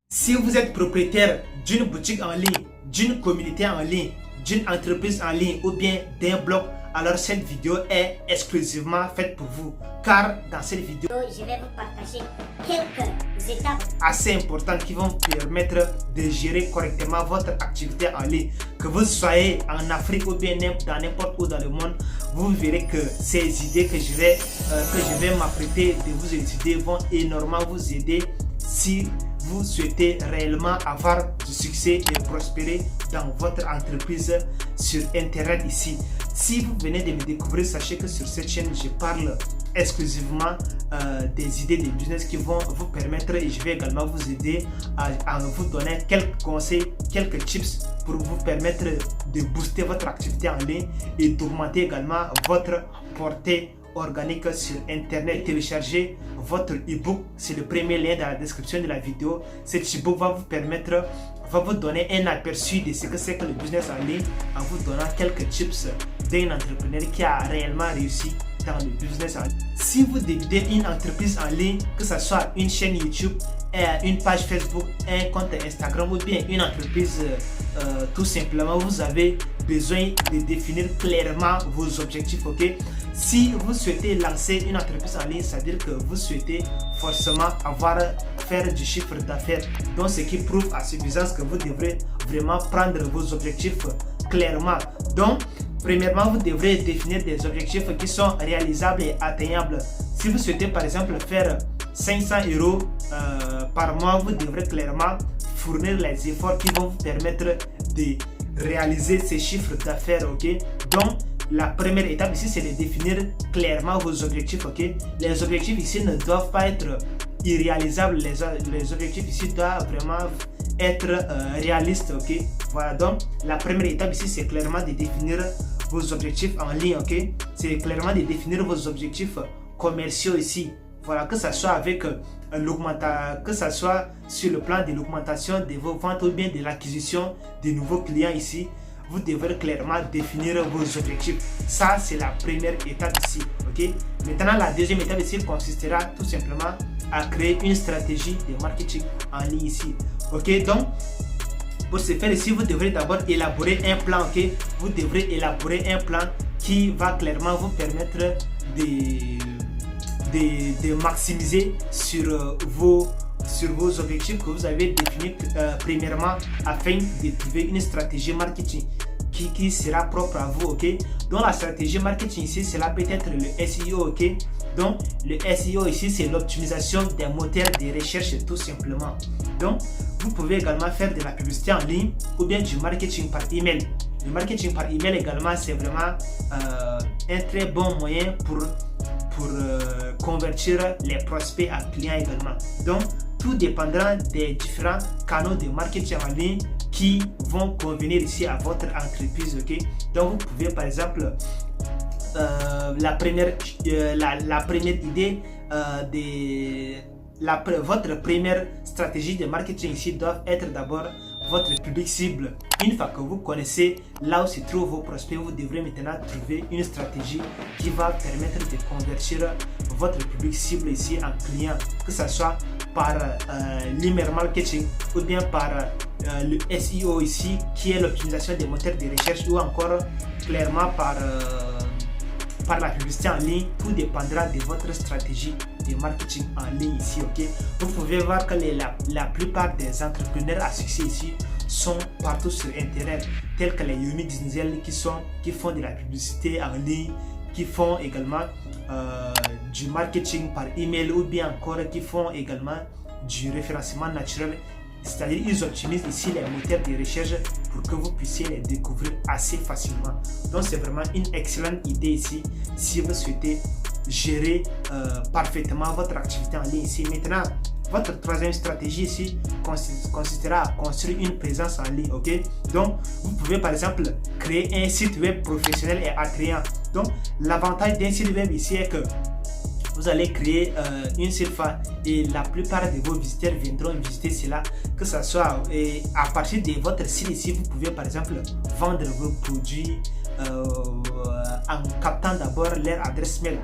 Si vous êtes propriétaire d'une boutique en ligne, d'une communauté en ligne, d'une entreprise en ligne ou bien d'un blog, alors cette vidéo est exclusivement faite pour vous. Car dans cette vidéo, je vais vous partager quelques étapes assez importantes qui vont vous permettre de gérer correctement votre activité en ligne. Que vous soyez en Afrique ou bien dans n'importe où dans le monde, vous verrez que ces idées que je vais m'apprêter de vous étudier vont énormément vous aider si vous souhaitez réellement avoir du succès et prospérer dans votre entreprise sur internet ici. Si vous venez de me découvrir, sachez que sur cette chaîne, je parle exclusivement des idées de business qui vont vous permettre, et je vais également vous aider à vous donner quelques conseils, quelques tips pour vous permettre de booster votre activité en ligne et d'augmenter également votre portée organique sur internet. Téléchargez votre ebook, c'est le premier lien dans la description de la vidéo. Cet ebook va vous donner un aperçu de ce que c'est que le business en ligne, en vous donnant quelques tips d'un entrepreneur qui a réellement réussi dans le business en ligne. Si vous débutez une entreprise en ligne, que ce soit une chaîne YouTube, une page Facebook, un compte Instagram ou bien une entreprise, tout simplement, vous avez besoin de définir clairement vos objectifs, ok? Si vous souhaitez lancer une entreprise en ligne, c'est-à-dire que vous souhaitez forcément faire du chiffre d'affaires, donc ce qui prouve à suffisance que vous devrez vraiment prendre vos objectifs clairement. Donc, premièrement, vous devrez définir des objectifs qui sont réalisables et atteignables. Si vous souhaitez par exemple faire 500 € par mois, vous devrez clairement fournir les efforts qui vont vous permettre de réaliser ces chiffres d'affaires, ok? Donc, la première étape ici, c'est de définir clairement vos objectifs, ok? Les objectifs ici ne doivent pas être irréalisables, les objectifs ici doivent vraiment être réalistes, ok? Voilà, donc la première étape ici, c'est clairement de définir vos objectifs en ligne, ok? C'est clairement de définir vos objectifs commerciaux ici. Voilà, que ça soit avec que ça soit sur le plan de l'augmentation de vos ventes ou bien de l'acquisition de nouveaux clients ici. Vous devrez clairement définir vos objectifs. Ça, c'est la première étape ici, ok? Maintenant, la deuxième étape ici consistera tout simplement à créer une stratégie de marketing en ligne ici, ok? Donc, pour ce faire ici, vous devrez d'abord élaborer un plan, ok? Vous devrez élaborer un plan qui va clairement vous permettre de maximiser sur vos objectifs que vous avez définis premièrement, afin de trouver une stratégie marketing qui sera propre à vous, ok? Donc la stratégie marketing ici, cela peut être le SEO, ok? Donc le SEO ici, c'est l'optimisation des moteurs de recherche tout simplement. Donc vous pouvez également faire de la publicité en ligne ou bien du marketing par email. Le marketing par email également, c'est vraiment un très bon moyen pour convertir les prospects à clients également. Donc tout dépendra des différents canaux de marketing en ligne qui vont convenir ici à votre entreprise, ok? Donc vous pouvez par exemple la première idée votre première stratégie de marketing ici doit être d'abord votre public cible. Une fois que vous connaissez là où se trouvent vos prospects, vous devrez maintenant trouver une stratégie qui va permettre de convertir votre public cible ici en client, que ce soit par l'email marketing ou bien par le SEO ici, qui est l'optimisation des moteurs de recherche, ou encore clairement par la publicité en ligne. Tout dépendra de votre stratégie de marketing en ligne ici, ok? Vous pouvez voir que la plupart des entrepreneurs à succès ici sont partout sur internet, tels que les Yomi Dizenzel qui font de la publicité en ligne, qui font également du marketing par email, ou bien encore qui font également du référencement naturel. C'est-à-dire ils optimisent ici les moteurs de recherche pour que vous puissiez les découvrir assez facilement. Donc c'est vraiment une excellente idée ici si vous souhaitez gérer parfaitement votre activité en ligne ici. Maintenant, votre troisième stratégie ici consistera à construire une présence en ligne, ok? Donc vous pouvez par exemple créer un site web professionnel et attrayant. Donc l'avantage d'un site web ici est que vous allez créer une surface et la plupart de vos visiteurs viendront visiter cela, que ce soit à partir de votre site ici. Vous pouvez par exemple vendre vos produits en captant d'abord leur adresse mail.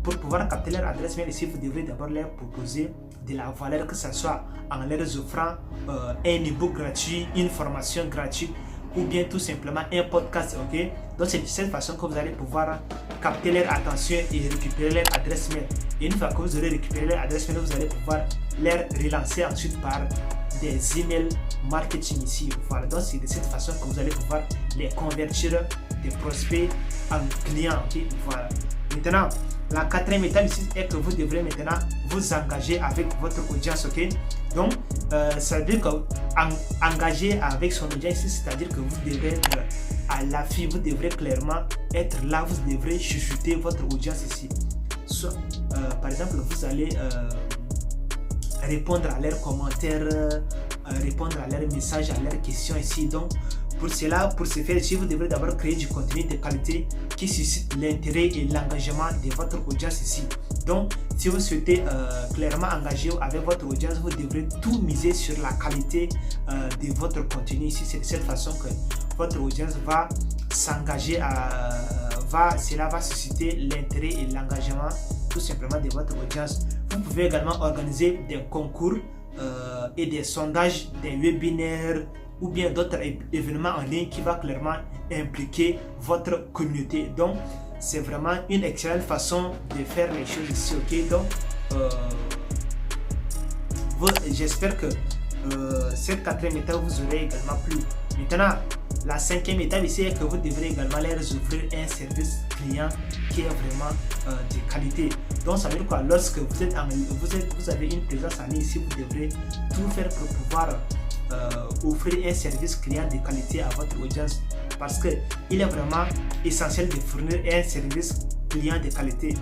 pour pouvoir capter leur adresse mail ici, vous devrez d'abord leur proposer de la valeur, que ce soit en leur offrant un e-book gratuit, une formation gratuite ou bien tout simplement un podcast, ok? Donc c'est de cette façon que vous allez pouvoir capter leur attention et récupérer leur adresse mail. Et une fois que vous aurez récupéré leur adresse mail, vous allez pouvoir leur relancer ensuite par des emails marketing ici. Voilà, donc c'est de cette façon que vous allez pouvoir les convertir des prospects en clients, ok? Voilà. Maintenant, la quatrième étape ici est que vous devrez maintenant vous engager avec votre audience, ok? Donc, ça veut dire qu'engager avec son audience, c'est-à-dire que vous devrez être à l'affût, vous devrez clairement être là, vous devrez chuchoter votre audience ici. Soit, par exemple, vous allez répondre à leurs commentaires, répondre à leurs messages, à leurs questions ici. Donc, pour ce faire ici, vous devrez d'abord créer du contenu de qualité qui suscite l'intérêt et l'engagement de votre audience ici. Donc, si vous souhaitez clairement engager avec votre audience, vous devrez tout miser sur la qualité de votre contenu ici. C'est de cette façon que votre audience va s'engager cela va susciter l'intérêt et l'engagement tout simplement de votre audience. Vous pouvez également organiser des concours et des sondages, des webinaires ou bien d'autres événements en ligne qui va clairement impliquer votre communauté. Donc, c'est vraiment une excellente façon de faire les choses ici, ok? Donc, j'espère que cette quatrième étape vous aurait également plu. Maintenant, la cinquième étape ici est que vous devrez également leur offrir un service client qui est vraiment de qualité. Donc ça veut dire quoi? Lorsque vous avez une présence en ligne ici, vous devrez tout faire pour pouvoir offrir un service client de qualité à votre audience, parce que il est vraiment essentiel de fournir un service client de qualité.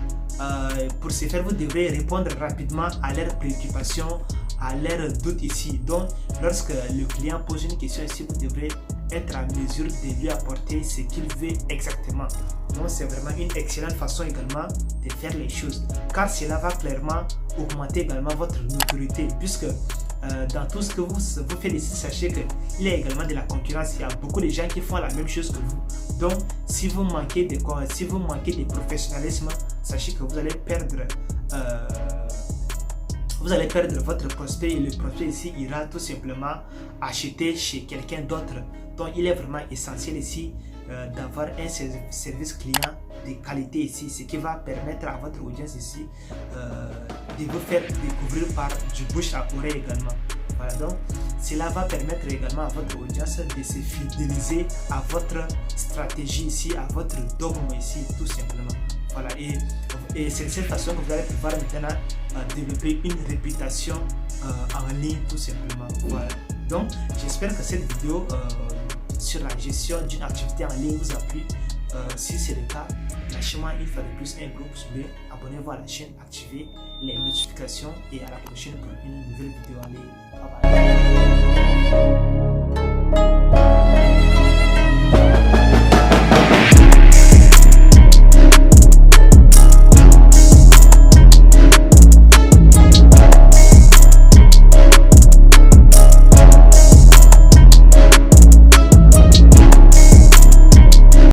Pour ce faire, vous devrez répondre rapidement à leurs préoccupations, à leurs doutes ici. Donc lorsque le client pose une question ici, vous devrez être en mesure de lui apporter ce qu'il veut exactement. Donc c'est vraiment une excellente façon également de faire les choses, car cela va clairement augmenter également votre notoriété, puisque dans tout ce que vous faites ici, sachez qu'il y a également de la concurrence. Il y a beaucoup de gens qui font la même chose que vous. Donc si vous manquez de professionnalisme, sachez que vous allez perdre votre prospect, et le prospect ici ira tout simplement acheter chez quelqu'un d'autre. Donc il est vraiment essentiel ici d'avoir un service client de qualité ici, ce qui va permettre à votre audience ici de vous faire découvrir par du bouche à oreille également. Voilà, donc cela va permettre également à votre audience de se fidéliser à votre stratégie ici, à votre dogme ici, tout simplement. Voilà, et c'est de cette façon que vous allez pouvoir maintenant développer une réputation en ligne, tout simplement. Voilà. Donc, j'espère que cette vidéo sur la gestion d'une activité en ligne vous a plu. Si c'est le cas, lâchez-moi une fois de plus un gros pouce bleu, abonnez-vous à la chaîne, activez les notifications et à la prochaine pour une nouvelle vidéo en ligne. Bye bye.